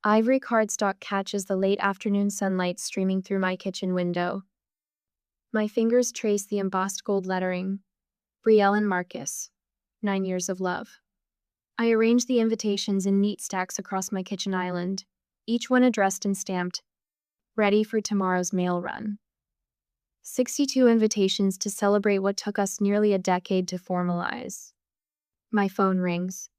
Ivory cardstock catches the late afternoon sunlight streaming through my kitchen window. My fingers trace the embossed gold lettering. Brielle and Marcus. 9 years of love. I arrange the invitations in neat stacks across my kitchen island, each one addressed and stamped, ready for tomorrow's mail run. 62 invitations to celebrate what took us nearly a decade to formalize. My phone rings.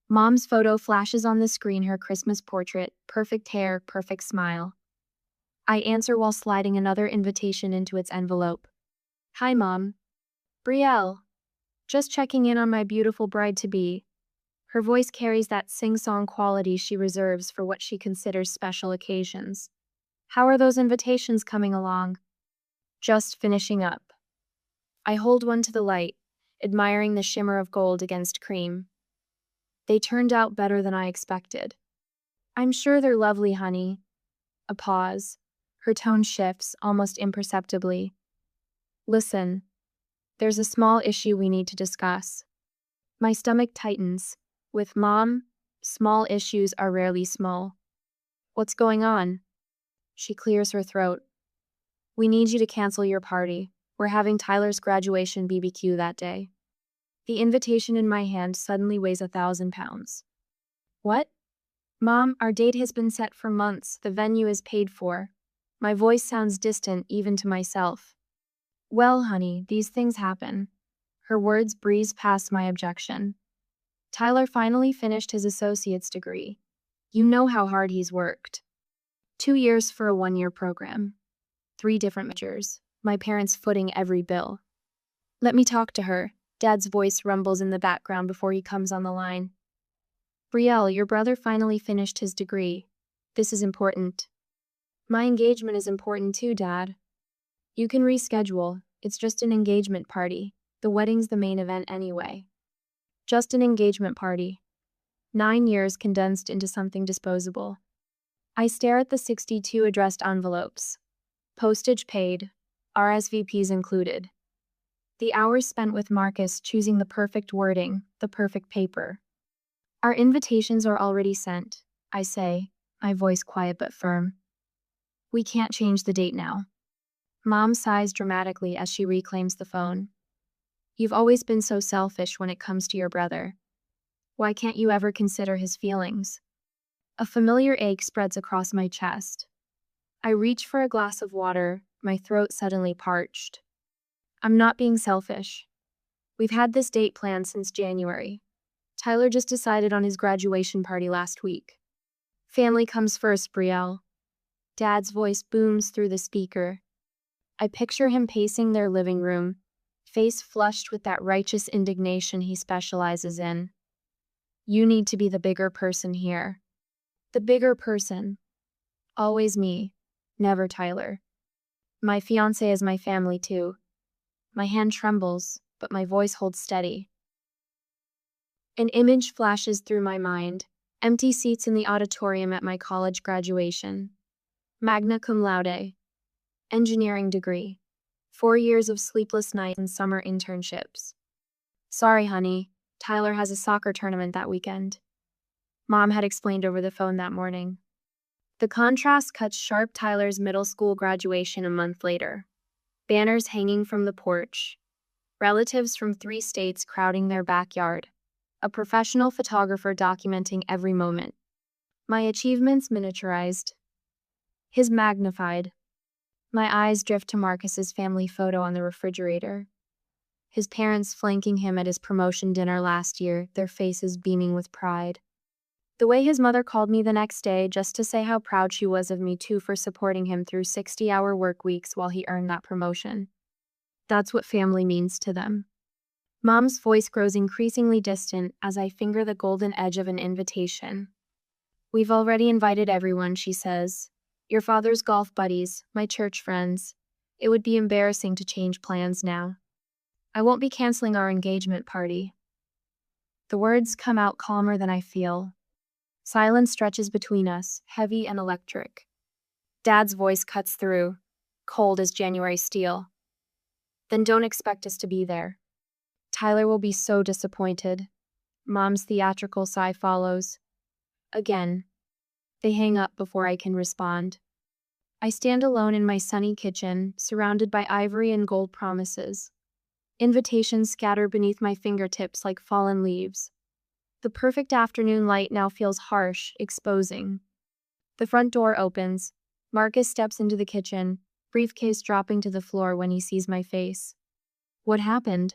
Mom's photo flashes on the screen, her Christmas portrait, perfect hair, perfect smile. I answer while sliding another invitation into its envelope. Hi, Mom. Brielle. Just checking in on my beautiful bride-to-be. Her voice carries that sing-song quality she reserves for what she considers special occasions. How are those invitations coming along? Just finishing up. I hold one to the light, admiring the shimmer of gold against cream. They turned out better than I expected. I'm sure they're lovely, honey. A pause. Her tone shifts, almost imperceptibly. Listen, there's a small issue we need to discuss. My stomach tightens. With Mom, small issues are rarely small. What's going on? She clears her throat. We need you to cancel your party. We're having Tyler's graduation BBQ that day. The invitation in my hand suddenly weighs 1,000 pounds. What? Mom, our date has been set for months. The venue is paid for. My voice sounds distant even to myself. Well, honey, these things happen. Her words breeze past my objection. Tyler finally finished his associate's degree. You know how hard he's worked. 2 years for a 1-year program. 3 different majors. My parents footing every bill. Let me talk to her. Dad's voice rumbles in the background before he comes on the line. Brielle, your brother finally finished his degree. This is important. My engagement is important too, Dad. You can reschedule. It's just an engagement party. The wedding's the main event anyway. Just an engagement party. 9 years condensed into something disposable. I stare at the 62 addressed envelopes. Postage paid. RSVPs included. The hours spent with Marcus choosing the perfect wording, the perfect paper. Our invitations are already sent, I say, my voice quiet but firm. We can't change the date now. Mom sighs dramatically as she reclaims the phone. You've always been so selfish when it comes to your brother. Why can't you ever consider his feelings? A familiar ache spreads across my chest. I reach for a glass of water, my throat suddenly parched. I'm not being selfish. We've had this date planned since January. Tyler just decided on his graduation party last week. Family comes first, Brielle. Dad's voice booms through the speaker. I picture him pacing their living room, face flushed with that righteous indignation he specializes in. You need to be the bigger person here. The bigger person. Always me, never Tyler. My fiancé is my family too. My hand trembles, but my voice holds steady. An image flashes through my mind. Empty seats in the auditorium at my college graduation. Magna cum laude. Engineering degree. 4 years of sleepless nights and summer internships. Sorry, honey. Tyler has a soccer tournament that weekend. Mom had explained over the phone that morning. The contrast cuts sharp. Tyler's middle school graduation a month later. Banners hanging from the porch. Relatives from 3 states crowding their backyard. A professional photographer documenting every moment. My achievements miniaturized. His magnified. My eyes drift to Marcus's family photo on the refrigerator. His parents flanking him at his promotion dinner last year, their faces beaming with pride. The way his mother called me the next day just to say how proud she was of me too for supporting him through 60-hour work weeks while he earned that promotion. That's what family means to them. Mom's voice grows increasingly distant as I finger the golden edge of an invitation. We've already invited everyone, she says. Your father's golf buddies, my church friends. It would be embarrassing to change plans now. I won't be canceling our engagement party. The words come out calmer than I feel. Silence stretches between us, heavy and electric. Dad's voice cuts through, cold as January steel. Then don't expect us to be there. Tyler will be so disappointed. Mom's theatrical sigh follows. Again. They hang up before I can respond. I stand alone in my sunny kitchen, surrounded by ivory and gold promises. Invitations scatter beneath my fingertips like fallen leaves. The perfect afternoon light now feels harsh, exposing. The front door opens. Marcus steps into the kitchen, briefcase dropping to the floor when he sees my face. What happened?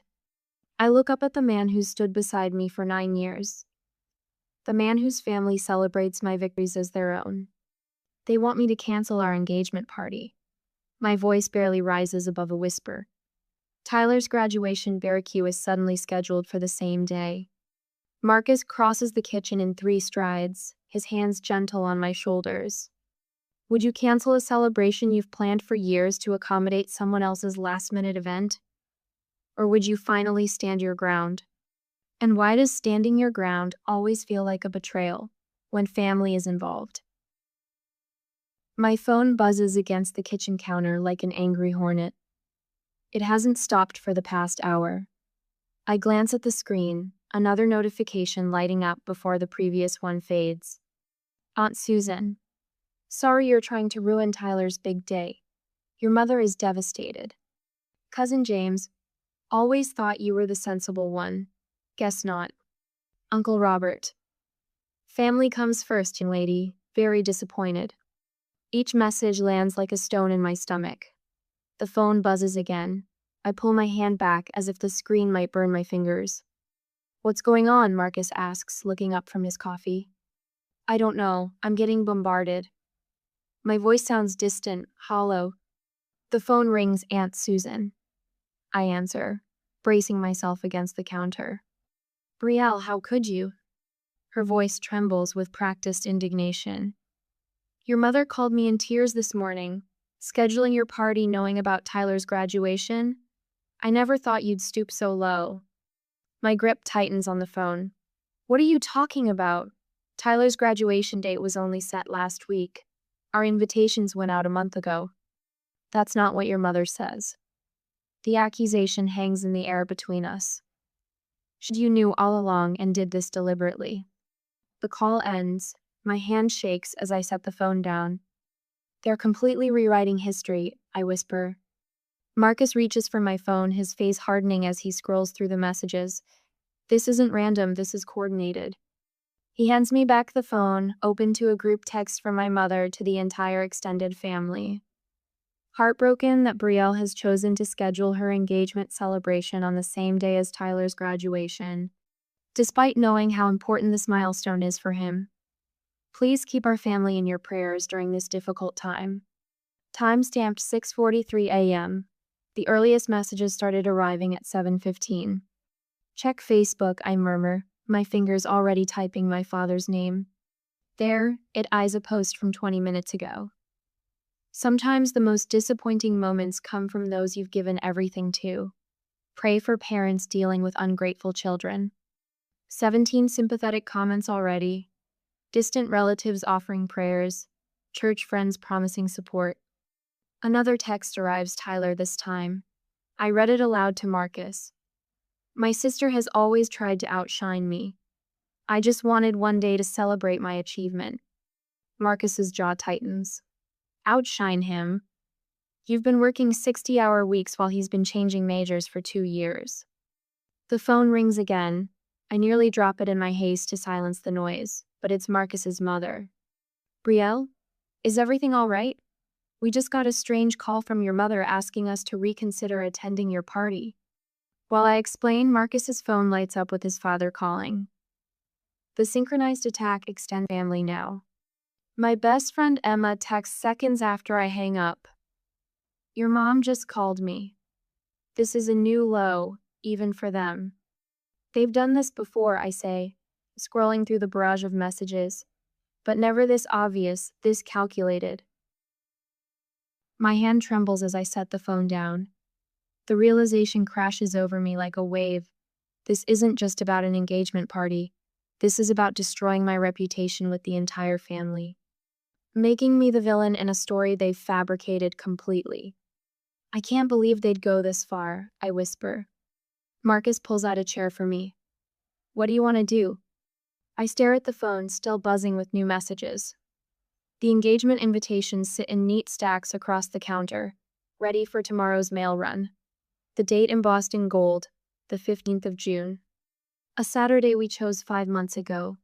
I look up at the man who's stood beside me for 9 years. The man whose family celebrates my victories as their own. They want me to cancel our engagement party. My voice barely rises above a whisper. Tyler's graduation barbecue is suddenly scheduled for the same day. Marcus crosses the kitchen in 3 strides, his hands gentle on my shoulders. Would you cancel a celebration you've planned for years to accommodate someone else's last-minute event? Or would you finally stand your ground? And why does standing your ground always feel like a betrayal when family is involved? My phone buzzes against the kitchen counter like an angry hornet. It hasn't stopped for the past hour. I glance at the screen, another notification lighting up before the previous one fades. Aunt Susan. Sorry you're trying to ruin Tyler's big day. Your mother is devastated. Cousin James. Always thought you were the sensible one. Guess not. Uncle Robert. Family comes first, young lady. Very disappointed. Each message lands like a stone in my stomach. The phone buzzes again. I pull my hand back as if the screen might burn my fingers. What's going on? Marcus asks, looking up from his coffee. I don't know. I'm getting bombarded. My voice sounds distant, hollow. The phone rings. Aunt Susan. I answer, bracing myself against the counter. Brielle, how could you? Her voice trembles with practiced indignation. Your mother called me in tears this morning, scheduling your party knowing about Tyler's graduation. I never thought you'd stoop so low. My grip tightens on the phone. What are you talking about? Tyler's graduation date was only set last week. Our invitations went out a month ago. That's not what your mother says. The accusation hangs in the air between us. You knew all along and did this deliberately. The call ends. My hand shakes as I set the phone down. They're completely rewriting history, I whisper. Marcus reaches for my phone, his face hardening as he scrolls through the messages. This isn't random, this is coordinated. He hands me back the phone, open to a group text from my mother to the entire extended family. Heartbroken that Brielle has chosen to schedule her engagement celebration on the same day as Tyler's graduation, despite knowing how important this milestone is for him. Please keep our family in your prayers during this difficult time. Time-stamped 6:43 a.m. The earliest messages started arriving at 7:15. Check Facebook, I murmur, my fingers already typing my father's name. There, it eyes a post from 20 minutes ago. Sometimes the most disappointing moments come from those you've given everything to. Pray for parents dealing with ungrateful children. 17 sympathetic comments already. Distant relatives offering prayers. Church friends promising support. Another text arrives, Tyler this time. I read it aloud to Marcus. My sister has always tried to outshine me. I just wanted one day to celebrate my achievement. Marcus's jaw tightens. Outshine him? You've been working 60-hour weeks while he's been changing majors for 2 years. The phone rings again. I nearly drop it in my haste to silence the noise, but it's Marcus's mother. Brielle? Is everything all right? We just got a strange call from your mother asking us to reconsider attending your party. While I explain, Marcus's phone lights up with his father calling. The synchronized attack extends family now. My best friend Emma texts seconds after I hang up. Your mom just called me. This is a new low, even for them. They've done this before, I say, scrolling through the barrage of messages, but never this obvious, this calculated. My hand trembles as I set the phone down. The realization crashes over me like a wave. This isn't just about an engagement party. This is about destroying my reputation with the entire family. Making me the villain in a story they've fabricated completely. I can't believe they'd go this far, I whisper. Marcus pulls out a chair for me. What do you want to do? I stare at the phone, still buzzing with new messages. The engagement invitations sit in neat stacks across the counter, ready for tomorrow's mail run. The date embossed in gold, the 15th of June. A Saturday we chose 5 months ago.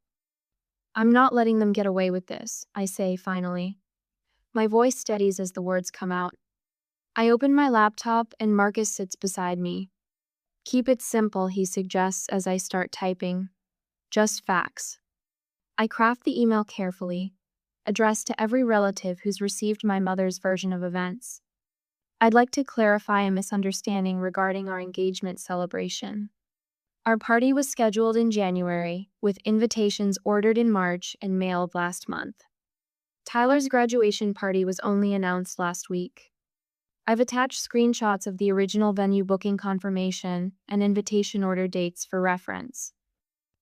I'm not letting them get away with this, I say finally. My voice steadies as the words come out. I open my laptop and Marcus sits beside me. Keep it simple, he suggests as I start typing. Just facts. I craft the email carefully, addressed to every relative who's received my mother's version of events. I'd like to clarify a misunderstanding regarding our engagement celebration. Our party was scheduled in January, with invitations ordered in March and mailed last month. Tyler's graduation party was only announced last week. I've attached screenshots of the original venue booking confirmation and invitation order dates for reference.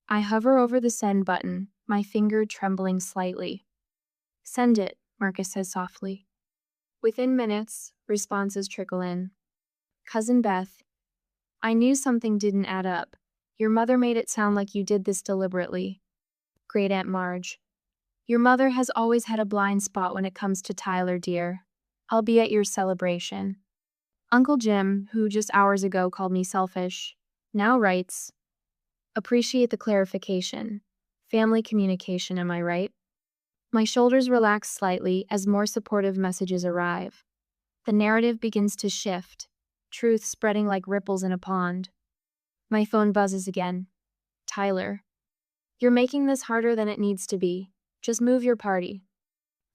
I hover over the send button, my finger trembling slightly. Send it, Marcus says softly. Within minutes, responses trickle in. Cousin Beth, I knew something didn't add up. Your mother made it sound like you did this deliberately. Great Aunt Marge, your mother has always had a blind spot when it comes to Tyler, dear. I'll be at your celebration. Uncle Jim, who just hours ago called me selfish, now writes, appreciate the clarification. Family communication, am I right? My shoulders relax slightly as more supportive messages arrive. The narrative begins to shift, truth spreading like ripples in a pond. My phone buzzes again. Tyler, you're making this harder than it needs to be. Just move your party.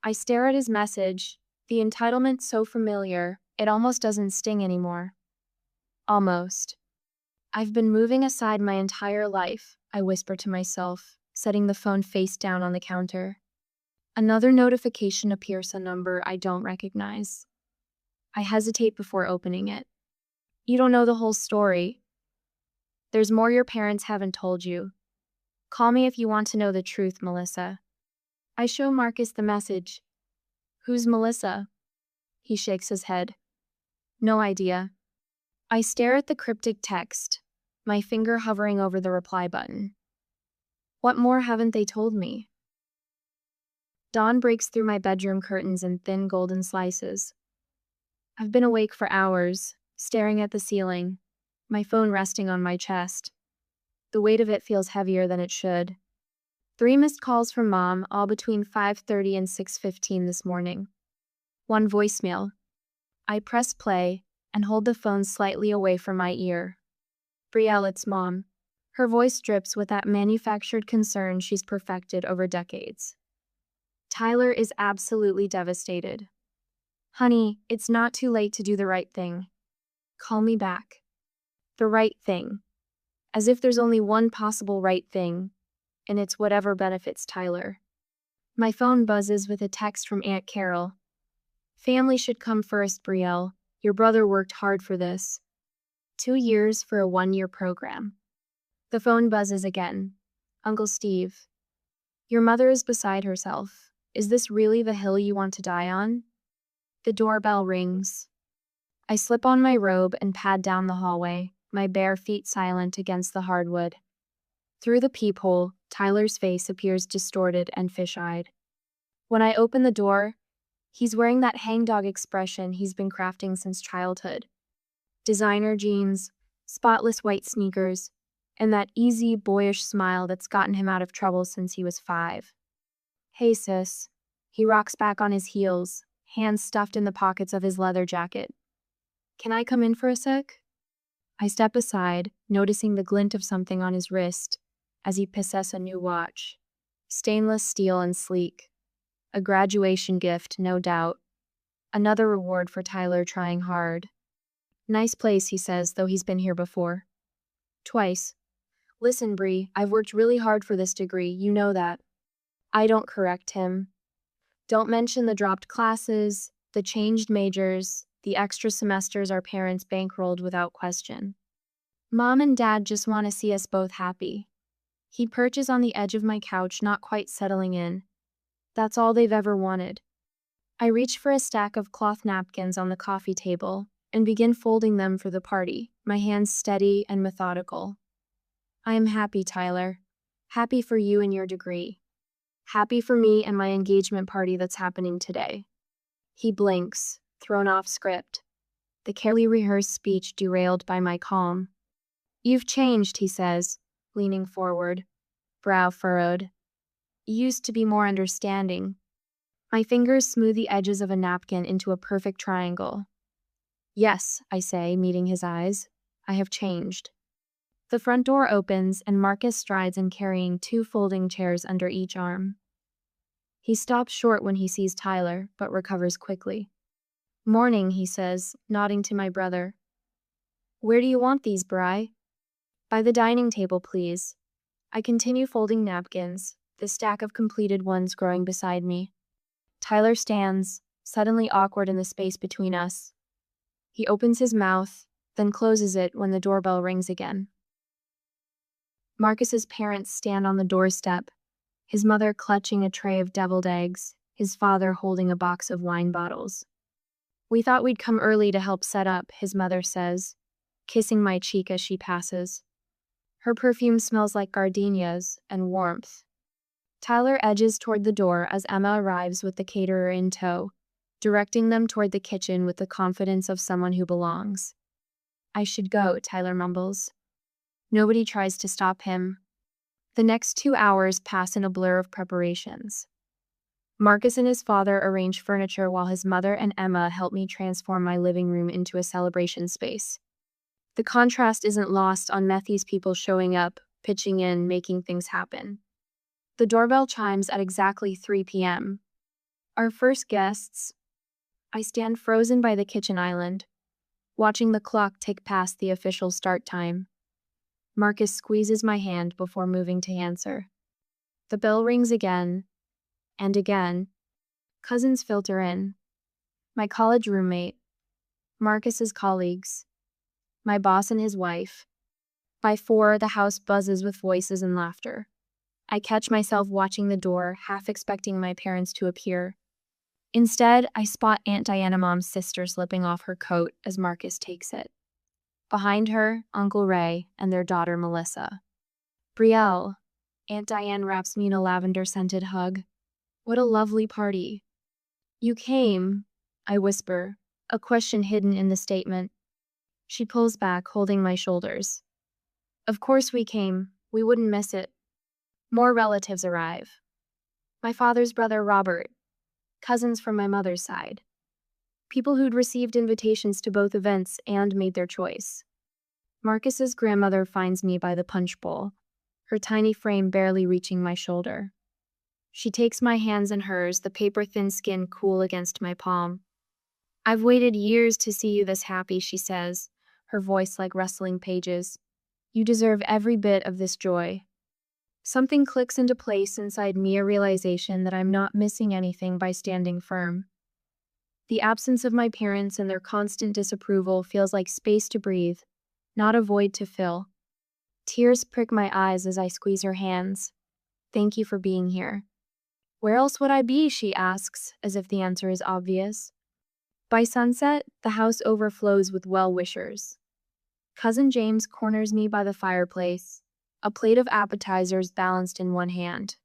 I stare at his message, the entitlement so familiar, it almost doesn't sting anymore. Almost. I've been moving aside my entire life, I whisper to myself, setting the phone face down on the counter. Another notification appears, a number I don't recognize. I hesitate before opening it. You don't know the whole story. There's more your parents haven't told you. Call me if you want to know the truth, Melissa. I show Marcus the message. Who's Melissa? He shakes his head. No idea. I stare at the cryptic text, my finger hovering over the reply button. What more haven't they told me? Dawn breaks through my bedroom curtains in thin golden slices. I've been awake for hours, staring at the ceiling, my phone resting on my chest. The weight of it feels heavier than it should. 3 missed calls from Mom, all between 5:30 and 6:15 this morning. 1 voicemail. I press play and hold the phone slightly away from my ear. Brielle, it's Mom. Her voice drips with that manufactured concern she's perfected over decades. Tyler is absolutely devastated. Honey, it's not too late to do the right thing. Call me back. The right thing. As if there's only one possible right thing, and it's whatever benefits Tyler. My phone buzzes with a text from Aunt Carol. Family should come first, Brielle. Your brother worked hard for this. 2 years for a 1-year program. The phone buzzes again. Uncle Steve. Your mother is beside herself. Is this really the hill you want to die on? The doorbell rings. I slip on my robe and pad down the hallway, my bare feet silent against the hardwood. Through the peephole, Tyler's face appears distorted and fish-eyed. When I open the door, he's wearing that hangdog expression he's been crafting since childhood. Designer jeans, spotless white sneakers, and that easy, boyish smile that's gotten him out of trouble since he was 5. Hey, sis. He rocks back on his heels, hands stuffed in the pockets of his leather jacket. Can I come in for a sec? I step aside, noticing the glint of something on his wrist as he possesses a new watch. Stainless steel and sleek. A graduation gift, no doubt. Another reward for Tyler trying hard. Nice place, he says, though he's been here before. Twice. Listen, Bree, I've worked really hard for this degree, you know that. I don't correct him. Don't mention the dropped classes, the changed majors, the extra semesters our parents bankrolled without question. Mom and Dad just want to see us both happy. He perches on the edge of my couch, not quite settling in. That's all they've ever wanted. I reach for a stack of cloth napkins on the coffee table and begin folding them for the party, my hands steady and methodical. I am happy, Tyler. Happy for you and your degree. Happy for me and my engagement party that's happening today. He blinks, thrown off script. The carefully rehearsed speech derailed by my calm. You've changed, he says, leaning forward, brow furrowed. You used to be more understanding. My fingers smooth the edges of a napkin into a perfect triangle. Yes, I say, meeting his eyes. I have changed. The front door opens and Marcus strides in carrying 2 folding chairs under each arm. He stops short when he sees Tyler, but recovers quickly. Morning, he says, nodding to my brother. Where do you want these, Bri? By the dining table, please. I continue folding napkins, the stack of completed ones growing beside me. Tyler stands, suddenly awkward in the space between us. He opens his mouth, then closes it when the doorbell rings again. Marcus's parents stand on the doorstep, his mother clutching a tray of deviled eggs, his father holding a box of wine bottles. We thought we'd come early to help set up, his mother says, kissing my cheek as she passes. Her perfume smells like gardenias and warmth. Tyler edges toward the door as Emma arrives with the caterer in tow, directing them toward the kitchen with the confidence of someone who belongs. I should go, Tyler mumbles. Nobody tries to stop him. The next 2 hours pass in a blur of preparations. Marcus and his father arrange furniture while his mother and Emma help me transform my living room into a celebration space. The contrast isn't lost on Methy's people showing up, pitching in, making things happen. The doorbell chimes at exactly 3 p.m. Our first guests. I stand frozen by the kitchen island, watching the clock tick past the official start time. Marcus squeezes my hand before moving to answer. The bell rings again, and again. Cousins filter in. My college roommate, Marcus's colleagues, my boss and his wife. By 4, the house buzzes with voices and laughter. I catch myself watching the door, half expecting my parents to appear. Instead, I spot Aunt Diana Mom's sister slipping off her coat as Marcus takes it. Behind her, Uncle Ray and their daughter Melissa. Brielle, Aunt Diane wraps me in a lavender-scented hug. What a lovely party. You came, I whisper, a question hidden in the statement. She pulls back, holding my shoulders. Of course we came. We wouldn't miss it. More relatives arrive. My father's brother Robert, cousins from my mother's side. People who'd received invitations to both events and made their choice. Marcus's grandmother finds me by the punch bowl, her tiny frame barely reaching my shoulder. She takes my hands in hers, the paper-thin skin cool against my palm. I've waited years to see you this happy, she says, her voice like rustling pages. You deserve every bit of this joy. Something clicks into place inside me, a realization that I'm not missing anything by standing firm. The absence of my parents and their constant disapproval feels like space to breathe, not a void to fill. Tears prick my eyes as I squeeze her hands. Thank you for being here. Where else would I be, she asks, as if the answer is obvious. By sunset, the house overflows with well-wishers. Cousin James corners me by the fireplace, a plate of appetizers balanced in one hand.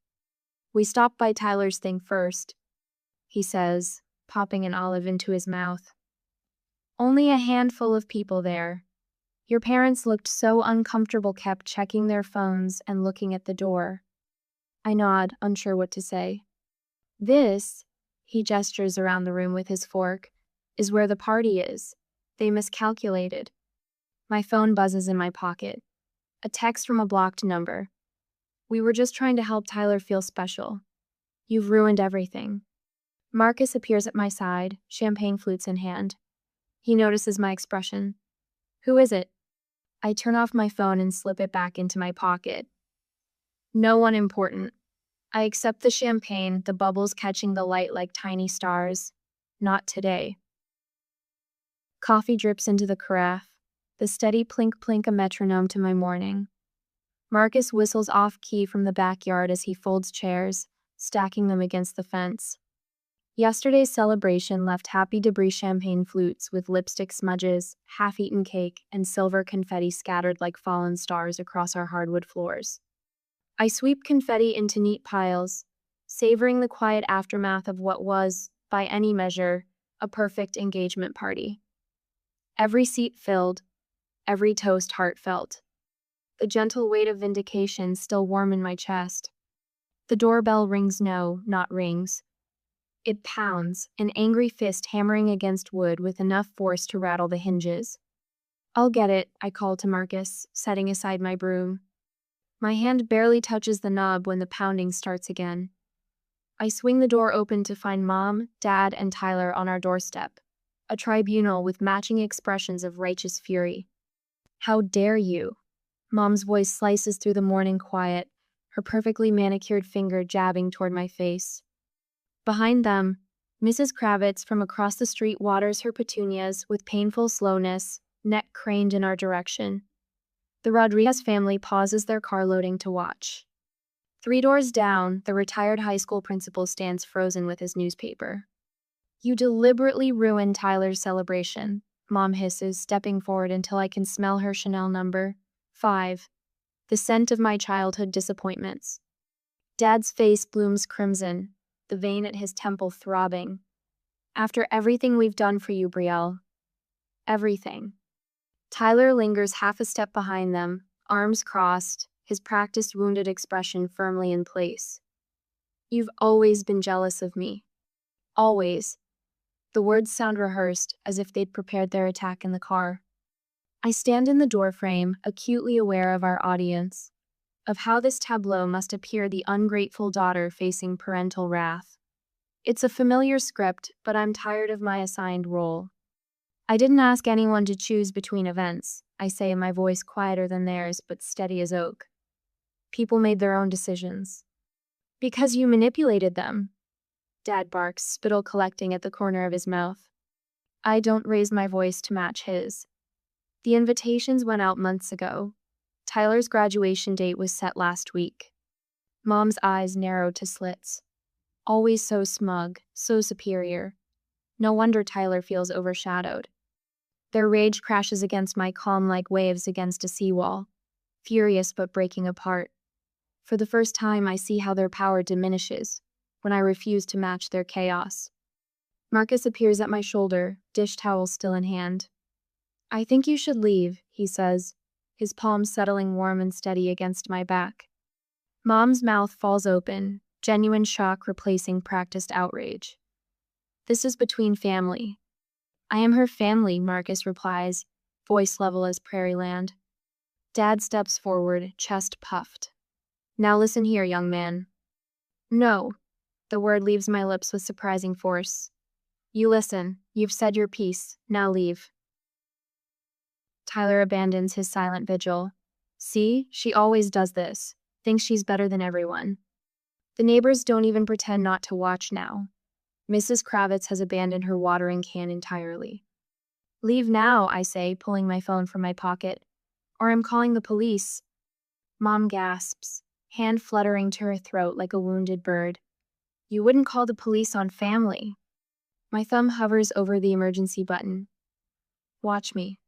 We stop by Tyler's thing first, he says, popping an olive into his mouth. Only a handful of people there. Your parents looked so uncomfortable, kept checking their phones and looking at the door. I nod, unsure what to say. This, he gestures around the room with his fork, is where the party is. They miscalculated. My phone buzzes in my pocket. A text from a blocked number. We were just trying to help Tyler feel special. You've ruined everything. Marcus appears at my side, champagne flutes in hand. He notices my expression. Who is it? I turn off my phone and slip it back into my pocket. No one important. I accept the champagne, the bubbles catching the light like tiny stars. Not today. Coffee drips into the carafe, the steady plink-plink a metronome to my morning. Marcus whistles off-key from the backyard as he folds chairs, stacking them against the fence. Yesterday's celebration left happy debris champagne flutes with lipstick smudges, half-eaten cake, and silver confetti scattered like fallen stars across our hardwood floors. I sweep confetti into neat piles, savoring the quiet aftermath of what was, by any measure, a perfect engagement party. Every seat filled, every toast heartfelt. The gentle weight of vindication still warm in my chest. The doorbell rings not rings. It pounds, an angry fist hammering against wood with enough force to rattle the hinges. "I'll get it," I call to Marcus, setting aside my broom. My hand barely touches the knob when the pounding starts again. I swing the door open to find Mom, Dad, and Tyler on our doorstep, a tribunal with matching expressions of righteous fury. "How dare you?" Mom's voice slices through the morning quiet, her perfectly manicured finger jabbing toward my face. Behind them, Mrs. Kravitz from across the street waters her petunias with painful slowness, neck craned in our direction. The Rodriguez family pauses their car loading to watch. 3 doors down, the retired high school principal stands frozen with his newspaper. "You deliberately ruined Tyler's celebration," Mom hisses, stepping forward until I can smell her Chanel number 5, the scent of my childhood disappointments. Dad's face blooms crimson, the vein at his temple throbbing. "After everything we've done for you, Brielle. Everything." Tyler lingers half a step behind them, arms crossed, his practiced wounded expression firmly in place. "You've always been jealous of me. Always." The words sound rehearsed, as if they'd prepared their attack in the car. I stand in the doorframe, acutely aware of our audience, of how this tableau must appear the ungrateful daughter facing parental wrath. It's a familiar script, but I'm tired of my assigned role. "I didn't ask anyone to choose between events," I say, my voice quieter than theirs, but steady as oak. "People made their own decisions." "Because you manipulated them," Dad barks, spittle collecting at the corner of his mouth. I don't raise my voice to match his. "The invitations went out months ago. Tyler's graduation date was set last week." Mom's eyes narrowed to slits. Always so smug, so superior. No wonder Tyler feels overshadowed. Their rage crashes against my calm like waves against a seawall, furious but breaking apart. For the first time, I see how their power diminishes when I refuse to match their chaos. Marcus appears at my shoulder, dish towel still in hand. "I think you should leave," he says, his palms settling warm and steady against my back. Mom's mouth falls open, genuine shock replacing practiced outrage. "This is between family." "I am her family," Marcus replies, voice level as prairie land. Dad steps forward, chest puffed. "Now listen here, young man." "No." The word leaves my lips with surprising force. "You listen. You've said your piece. Now leave." Tyler abandons his silent vigil. "See, she always does this. Thinks she's better than everyone." The neighbors don't even pretend not to watch now. Mrs. Kravitz has abandoned her watering can entirely. "Leave now," I say, pulling my phone from my pocket. "Or I'm calling the police." Mom gasps, hand fluttering to her throat like a wounded bird. "You wouldn't call the police on family." My thumb hovers over the emergency button. "Watch me."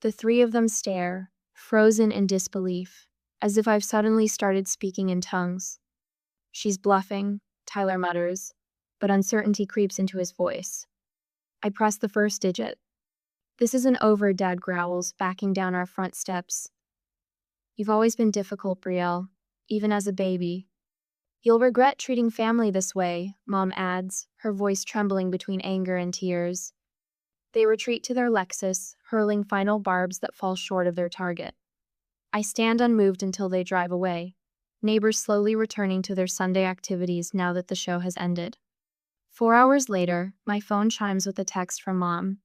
The 3 of them stare, frozen in disbelief, as if I've suddenly started speaking in tongues. "She's bluffing," Tyler mutters, but uncertainty creeps into his voice. I press the first digit. "This isn't over," Dad growls, backing down our front steps. "You've always been difficult, Brielle, even as a baby." "You'll regret treating family this way," Mom adds, her voice trembling between anger and tears. They retreat to their Lexus, hurling final barbs that fall short of their target. I stand unmoved until they drive away, neighbors slowly returning to their Sunday activities now that the show has ended. 4 hours later, my phone chimes with a text from Mom.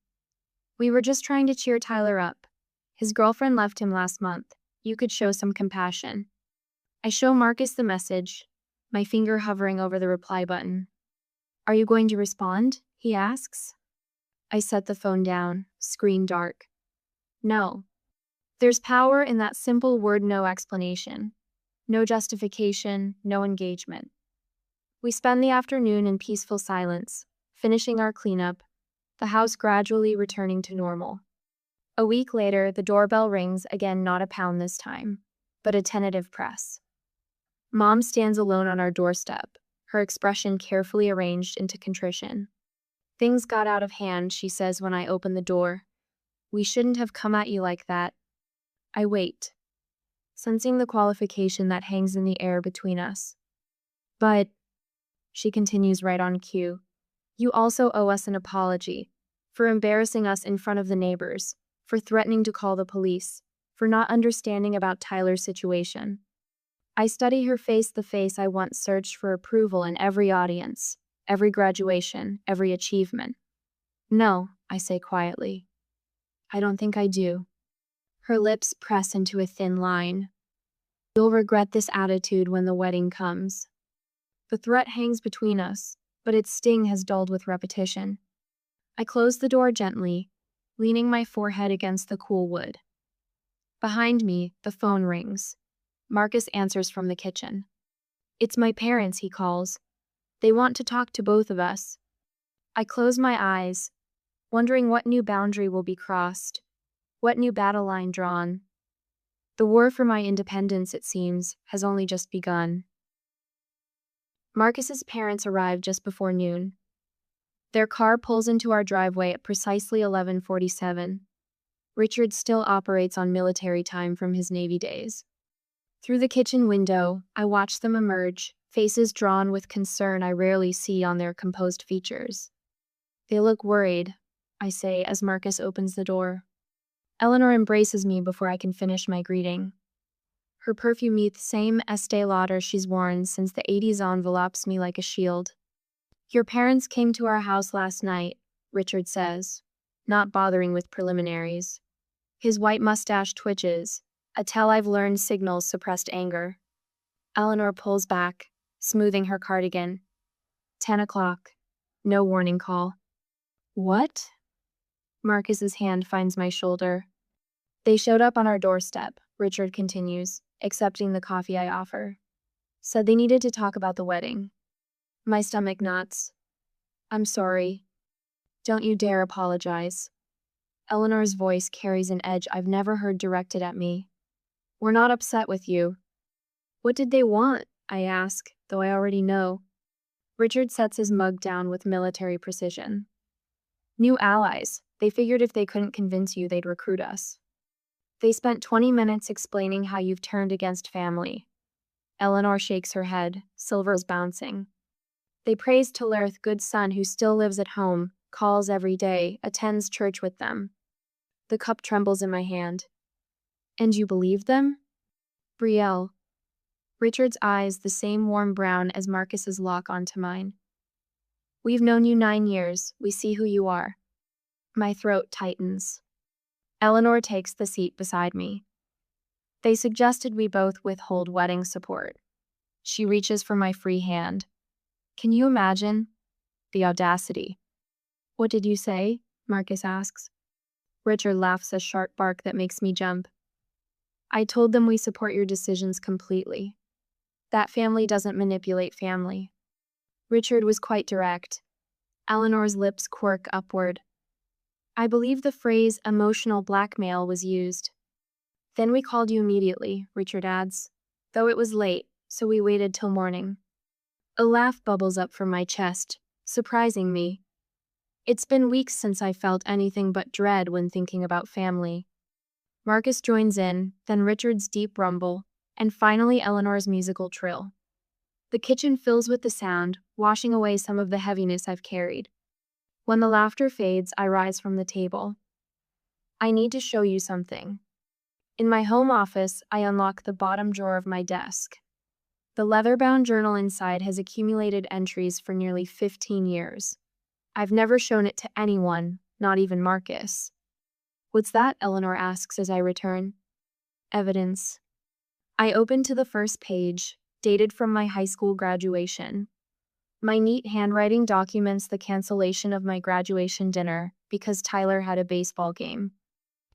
"We were just trying to cheer Tyler up. His girlfriend left him last month. You could show some compassion." I show Marcus the message, my finger hovering over the reply button. "Are you going to respond?" he asks. I set the phone down, screen dark. No. There's power in that simple word, no explanation. No justification, no engagement. We spend the afternoon in peaceful silence, finishing our cleanup, the house gradually returning to normal. A week later, the doorbell rings again, not a pound this time, but a tentative press. Mom stands alone on our doorstep, her expression carefully arranged into contrition. Things got out of hand, she says when I open the door. We shouldn't have come at you like that. I wait, sensing the qualification that hangs in the air between us. But, she continues right on cue, you also owe us an apology for embarrassing us in front of the neighbors, for threatening to call the police, for not understanding about Tyler's situation. I study her face, the face I once searched for approval in every audience, every graduation, every achievement. No, I say quietly. I don't think I do. Her lips press into a thin line. You'll regret this attitude when the wedding comes. The threat hangs between us, but its sting has dulled with repetition. I close the door gently, leaning my forehead against the cool wood. Behind me, the phone rings. Marcus answers from the kitchen. It's my parents, he calls. They want to talk to both of us. I close my eyes, wondering what new boundary will be crossed, what new battle line drawn. The war for my independence, it seems, has only just begun. Marcus's parents arrive just before noon. Their car pulls into our driveway at precisely 11:47. Richard still operates on military time from his Navy days. Through the kitchen window, I watch them emerge, faces drawn with concern I rarely see on their composed features. They look worried, I say as Marcus opens the door. Eleanor embraces me before I can finish my greeting. Her perfume the same Estee Lauder she's worn since the 80s envelopes me like a shield. Your parents came to our house last night, Richard says, not bothering with preliminaries. His white mustache twitches, a tell I've learned signals suppressed anger. Eleanor pulls back, smoothing her cardigan. 10 o'clock. No warning call. What? Marcus's hand finds my shoulder. They showed up on our doorstep, Richard continues, accepting the coffee I offer. Said they needed to talk about the wedding. My stomach knots. I'm sorry. Don't you dare apologize. Eleanor's voice carries an edge I've never heard directed at me. We're not upset with you. What did they want? I ask, though I already know. Richard sets his mug down with military precision. New allies. They figured if they couldn't convince you, they'd recruit us. They spent 20 minutes explaining how you've turned against family. Eleanor shakes her head, silver's bouncing. They praised Tillerth's good son who still lives at home, calls every day, attends church with them. The cup trembles in my hand. And you believed them? Brielle. Richard's eyes the same warm brown as Marcus's lock onto mine. We've known you 9 years. We see who you are. My throat tightens. Eleanor takes the seat beside me. They suggested we both withhold wedding support. She reaches for my free hand. Can you imagine? The audacity. What did you say? Marcus asks. Richard laughs a sharp bark that makes me jump. I told them we support your decisions completely. That family doesn't manipulate family. Richard was quite direct. Eleanor's lips quirk upward. I believe the phrase emotional blackmail was used. Then we called you immediately, Richard adds, though it was late, so we waited till morning. A laugh bubbles up from my chest, surprising me. It's been weeks since I felt anything but dread when thinking about family. Marcus joins in, then Richard's deep rumble, and finally Eleanor's musical trill. The kitchen fills with the sound, washing away some of the heaviness I've carried. When the laughter fades, I rise from the table. I need to show you something. In my home office, I unlock the bottom drawer of my desk. The leather-bound journal inside has accumulated entries for nearly 15 years. I've never shown it to anyone, not even Marcus. What's that? Eleanor asks as I return. Evidence. I open to the first page, dated from my high school graduation. My neat handwriting documents the cancellation of my graduation dinner because Tyler had a baseball game.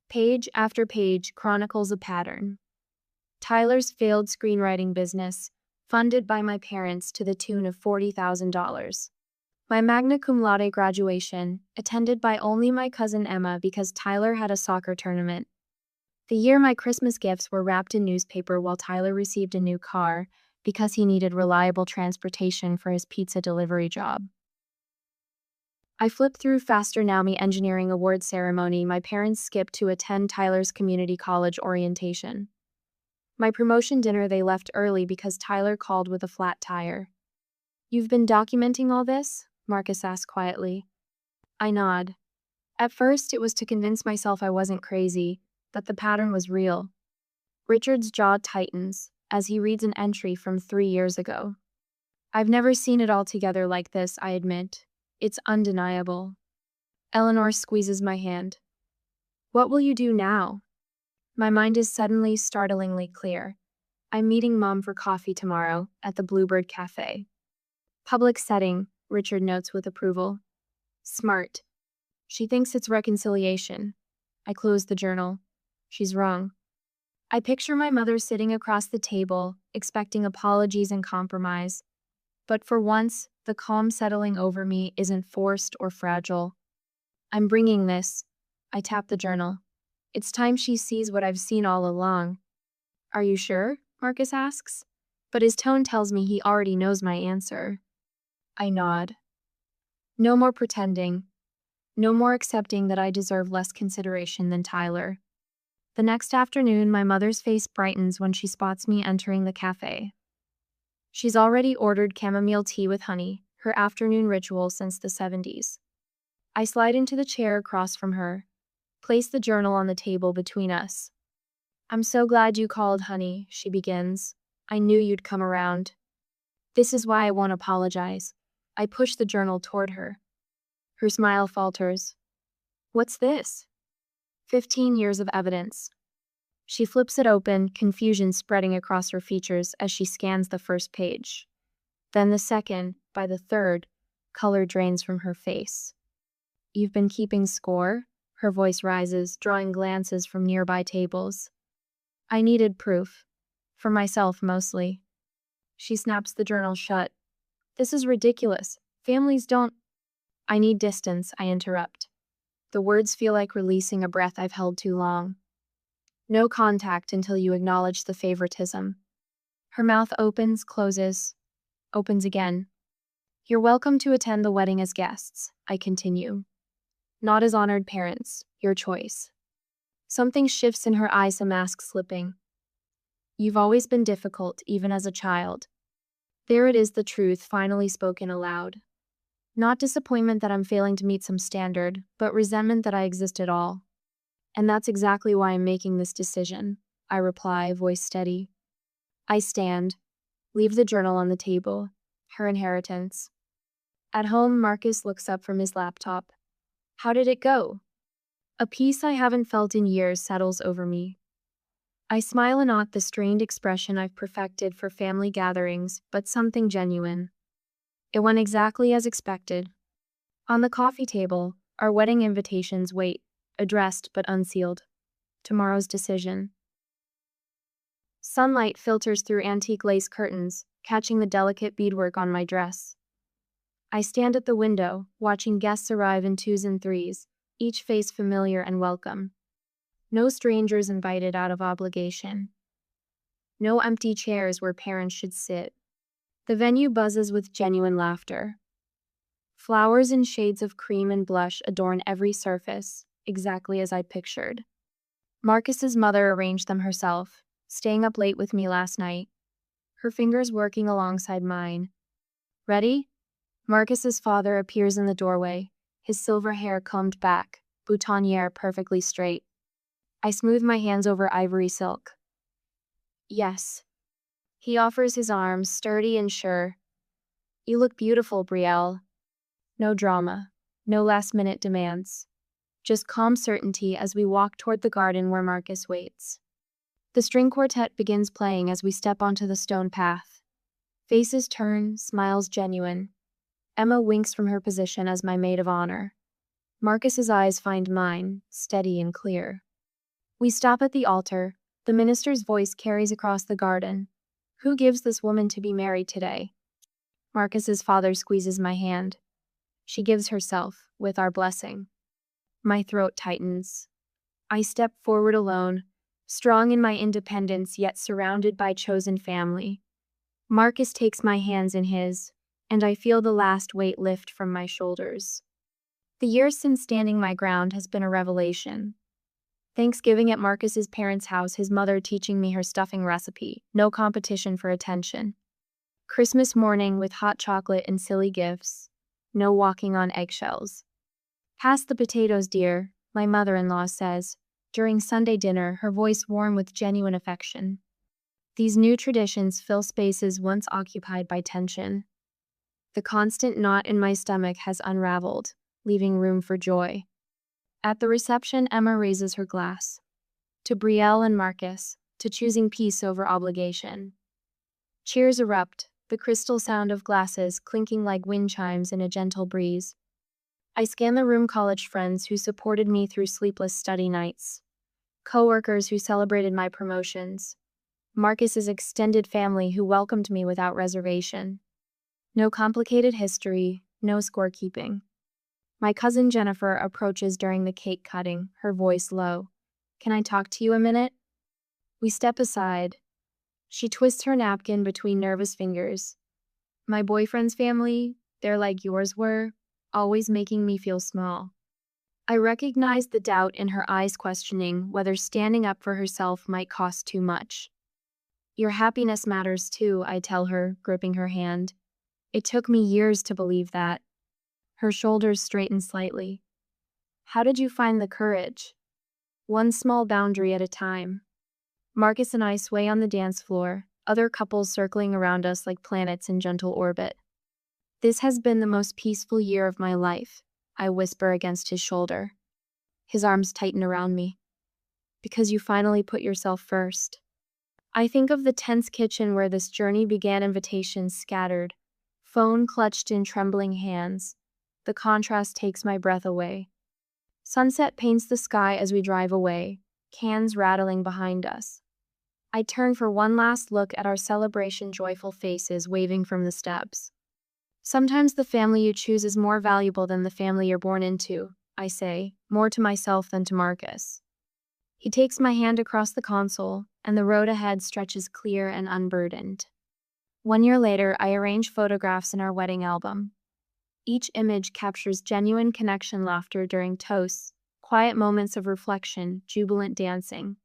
Page after page chronicles a pattern. Tyler's failed screenwriting business, funded by my parents to the tune of $40,000. My magna cum laude graduation, attended by only my cousin Emma because Tyler had a soccer tournament. The year my Christmas gifts were wrapped in newspaper while Tyler received a new car, because he needed reliable transportation for his pizza delivery job. I flipped through Faster Naomi Engineering Award ceremony. My parents skipped to attend Tyler's community college orientation. My promotion dinner, they left early because Tyler called with a flat tire. "You've been documenting all this?" Marcus asked quietly. I nod. At first, it was to convince myself I wasn't crazy, that the pattern was real. Richard's jaw tightens as he reads an entry from 3 years ago. "I've never seen it all together like this," I admit. "It's undeniable." Eleanor squeezes my hand. "What will you do now?" My mind is suddenly startlingly clear. I'm meeting Mom for coffee tomorrow at the Bluebird Cafe. Public setting, Richard notes with approval. Smart. She thinks it's reconciliation. I close the journal. She's wrong. I picture my mother sitting across the table, expecting apologies and compromise. But for once, the calm settling over me isn't forced or fragile. I'm bringing this. I tap the journal. It's time she sees what I've seen all along. "Are you sure?" Marcus asks. But his tone tells me he already knows my answer. I nod. No more pretending. No more accepting that I deserve less consideration than Tyler. The next afternoon, my mother's face brightens when she spots me entering the cafe. She's already ordered chamomile tea with honey, her afternoon ritual since the 70s. I slide into the chair across from her, place the journal on the table between us. "I'm so glad you called, honey," she begins. "I knew you'd come around. This is why I won't apologize." I push the journal toward her. Her smile falters. "What's this?" 15 years of evidence. She flips it open, confusion spreading across her features as she scans the first page. Then the second, by the third, color drains from her face. "You've been keeping score?" Her voice rises, drawing glances from nearby tables. I needed proof. For myself, mostly. She snaps the journal shut. "This is ridiculous. Families don't—" "I need distance," I interrupt. The words feel like releasing a breath I've held too long. "No contact until you acknowledge the favoritism." Her mouth opens, closes, opens again. "You're welcome to attend the wedding as guests," I continue. "Not as honored parents, your choice." Something shifts in her eyes, a mask slipping. "You've always been difficult, even as a child." There it is, the truth finally spoken aloud. Not disappointment that I'm failing to meet some standard, but resentment that I exist at all. "And that's exactly why I'm making this decision," I reply, voice steady. I stand, leave the journal on the table, her inheritance. At home, Marcus looks up from his laptop. "How did it go?" A peace I haven't felt in years settles over me. I smile and nod, the strained expression I've perfected for family gatherings, but something genuine. It went exactly as expected. On the coffee table, our wedding invitations wait, addressed but unsealed. Tomorrow's decision. Sunlight filters through antique lace curtains, catching the delicate beadwork on my dress. I stand at the window, watching guests arrive in twos and threes, each face familiar and welcome. No strangers invited out of obligation. No empty chairs where parents should sit. The venue buzzes with genuine laughter. Flowers in shades of cream and blush adorn every surface, exactly as I pictured. Marcus's mother arranged them herself, staying up late with me last night, her fingers working alongside mine. "Ready?" Marcus's father appears in the doorway, his silver hair combed back, boutonniere perfectly straight. I smooth my hands over ivory silk. "Yes." He offers his arms, sturdy and sure. "You look beautiful, Brielle." No drama, no last-minute demands. Just calm certainty as we walk toward the garden where Marcus waits. The string quartet begins playing as we step onto the stone path. Faces turn, smiles genuine. Emma winks from her position as my maid of honor. Marcus's eyes find mine, steady and clear. We stop at the altar. The minister's voice carries across the garden. "Who gives this woman to be married today?" Marcus's father squeezes my hand. "She gives herself, with our blessing." My throat tightens. I step forward alone, strong in my independence yet surrounded by chosen family. Marcus takes my hands in his, and I feel the last weight lift from my shoulders. The years since standing my ground has been a revelation. Thanksgiving at Marcus's parents' house, his mother teaching me her stuffing recipe, no competition for attention. Christmas morning with hot chocolate and silly gifts, no walking on eggshells. Pass the potatoes, dear, my mother-in-law says, during Sunday dinner, her voice warm with genuine affection. These new traditions fill spaces once occupied by tension. The constant knot in my stomach has unraveled, leaving room for joy. At the reception, Emma raises her glass. To Brielle and Marcus, to choosing peace over obligation. Cheers erupt, the crystal sound of glasses clinking like wind chimes in a gentle breeze. I scan the room, college friends who supported me through sleepless study nights. Coworkers who celebrated my promotions. Marcus's extended family who welcomed me without reservation. No complicated history, no scorekeeping. My cousin Jennifer approaches during the cake cutting, her voice low. Can I talk to you a minute? We step aside. She twists her napkin between nervous fingers. My boyfriend's family, they're like yours were, always making me feel small. I recognize the doubt in her eyes, questioning whether standing up for herself might cost too much. Your happiness matters too, I tell her, gripping her hand. It took me years to believe that. Her shoulders straighten slightly. How did you find the courage? One small boundary at a time. Marcus and I sway on the dance floor, other couples circling around us like planets in gentle orbit. This has been the most peaceful year of my life, I whisper against his shoulder. His arms tighten around me. Because you finally put yourself first. I think of the tense kitchen where this journey began, invitations scattered, phone clutched in trembling hands. The contrast takes my breath away. Sunset paints the sky as we drive away, cans rattling behind us. I turn for one last look at our celebration, joyful faces waving from the steps. Sometimes the family you choose is more valuable than the family you're born into, I say, more to myself than to Marcus. He takes my hand across the console, and the road ahead stretches clear and unburdened. 1 year later, I arrange photographs in our wedding album. Each image captures genuine connection, laughter during toasts, quiet moments of reflection, jubilant dancing.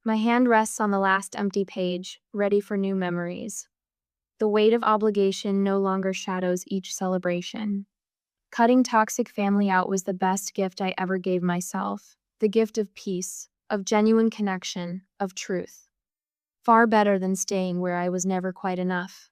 My hand rests on the last empty page, ready for new memories. The weight of obligation no longer shadows each celebration. Cutting toxic family out was the best gift I ever gave myself. The gift of peace, of genuine connection, of truth. Far better than staying where I was never quite enough.